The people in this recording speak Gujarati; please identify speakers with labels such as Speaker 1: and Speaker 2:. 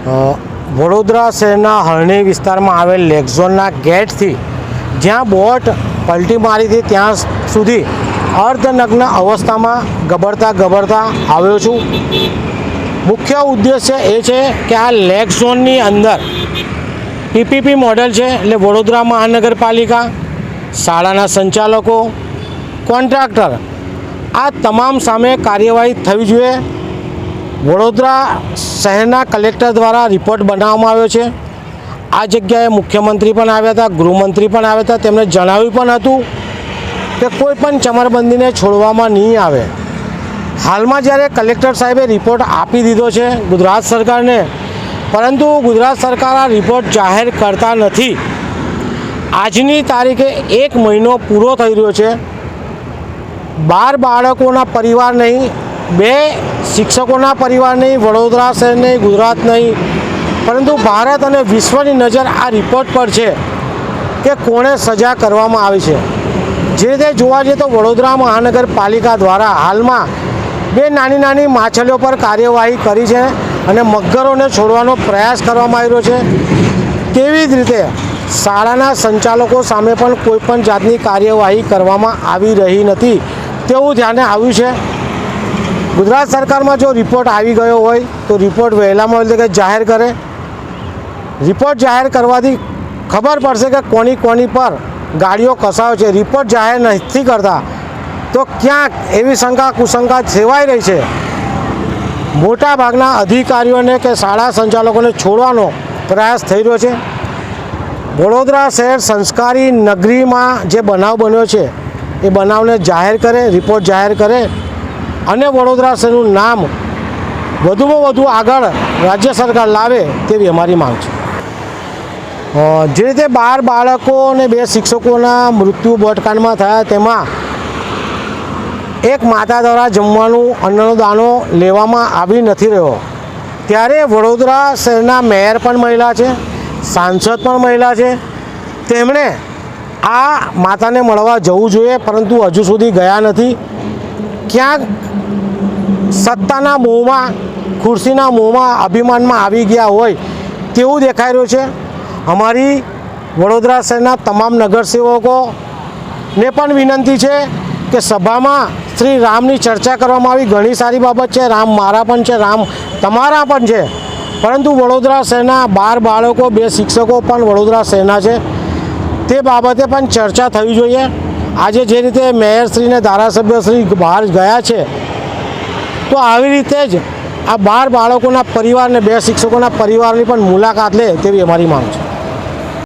Speaker 1: વડોદરા શહેરના હરણી વિસ્તારમાં આવેલ લેકઝોનના ગેટથી જ્યાં બોટ પલટી મારી હતી ત્યાં સુધી અર્ધનગ્ન અવસ્થામાં ગબડતા આવ્યો છું। મુખ્ય ઉદ્દેશ્ય એ છે કે આ લેક ઝોનની અંદર પીપીપી મોડેલ છે, એટલે વડોદરા મહાનગરપાલિકા, શાળાના સંચાલકો, કોન્ટ્રાક્ટર આ તમામ સામે કાર્યવાહી થવી જોઈએ। વડોદરા શહેરના કલેક્ટર દ્વારા રિપોર્ટ બનાવવામાં આવ્યો છે। આ જગ્યાએ મુખ્યમંત્રી પણ આવ્યા હતા, ગૃહમંત્રી પણ આવ્યા હતા। તેમણે જણાવ્યું પણ હતું કે કોઈ પણ ચમરબંધીને છોડવામાં નહીં આવે। હાલમાં જ્યારે કલેક્ટર સાહેબે રિપોર્ટ આપી દીધો છે ગુજરાત સરકારને, પરંતુ ગુજરાત સરકાર આ રિપોર્ટ જાહેર કરતા નથી। આજની તારીખે 1 મહિનો પૂરો થઈ રહ્યો છે, 12 બાળકોના પરિવાર નહીં, 2 શિક્ષકોના પરિવાર નહીં, વડોદરા શહેર નહીં, ગુજરાત નહીં, પરંતુ ભારત અને વિશ્વની નજર આ રિપોર્ટ પર છે કે કોણે સજા કરવામાં આવી છે। જે રીતે જોવા જઈએ તો વડોદરા મહાનગરપાલિકા દ્વારા હાલમાં 2 નાની માછલીઓ પર કાર્યવાહી કરી છે અને મગરોને છોડવાનો પ્રયાસ કરવામાં આવી રહ્યો છે। તેવી જ રીતે શાળાના સંચાલકો સામે પણ કોઈપણ જાતની કાર્યવાહી કરવામાં આવી રહી નથી તેવું ધ્યાને આવ્યું છે। ગુજરાત સરકારમાં જો રિપોર્ટ આવી ગયો હોય તો રિપોર્ટ વહેલામાં વહેલી જાહેર કરે। રિપોર્ટ જાહેર કરવાથી ખબર પડશે કે કોની પર ગાડીઓ કસાયો છે। રિપોર્ટ જાહેર નથી કરતા તો ક્યાંક એવી શંકા કુશંકા સેવાઈ રહી છે, મોટા ભાગના અધિકારીઓને કે શાળા સંચાલકોને છોડવાનો પ્રયાસ થઈ રહ્યો છે। વડોદરા શહેર સંસ્કારી નગરીમાં જે બનાવ બન્યો છે એ બનાવને જાહેર કરે, રિપોર્ટ જાહેર કરે અને વડોદરા શહેરનું નામ વધુમાં વધુ આગળ રાજ્ય સરકાર લાવે તેવી અમારી માંગ છે। જે રીતે 12 બાળકો અને 2 શિક્ષકોના મૃત્યુ બોટકાંડમાં થયા, તેમાં એક માતા દ્વારા જમવાનું અન્નનો દાણો લેવામાં આવી નથી રહ્યો, ત્યારે વડોદરા શહેરના મેયર પણ મહિલા છે, સાંસદ પણ મહિલા છે। તેમણે આ માતાને મળવા જવું જોઈએ, પરંતુ હજુ સુધી ગયા નથી। ક્યાંક સત્તાના મોહમાં, ખુરશીના મોહમાં, અભિમાનમાં આવી ગયા હોય તેવું દેખાઈ રહ્યું છે। અમારી વડોદરા શહેરના તમામ નગરસેવકોને પણ વિનંતી છે કે સભામાં શ્રી રામની ચર્ચા કરવામાં આવી, ઘણી સારી બાબત છે। રામ મારા પણ છે, રામ તમારા પણ છે, પરંતુ વડોદરા શહેરના 12 બાળકો, 2 શિક્ષકો પણ વડોદરા શહેરના છે, તે બાબતે પણ ચર્ચા થવી જોઈએ। આજે જે રીતે મેયરશ્રીને ધારાસભ્યશ્રી બહાર ગયા છે, તો આવી રીતે જ આ 12 બાળકોના પરિવારને, 2 શિક્ષકોના પરિવારની પણ મુલાકાત લે તેવી અમારી માંગ છે।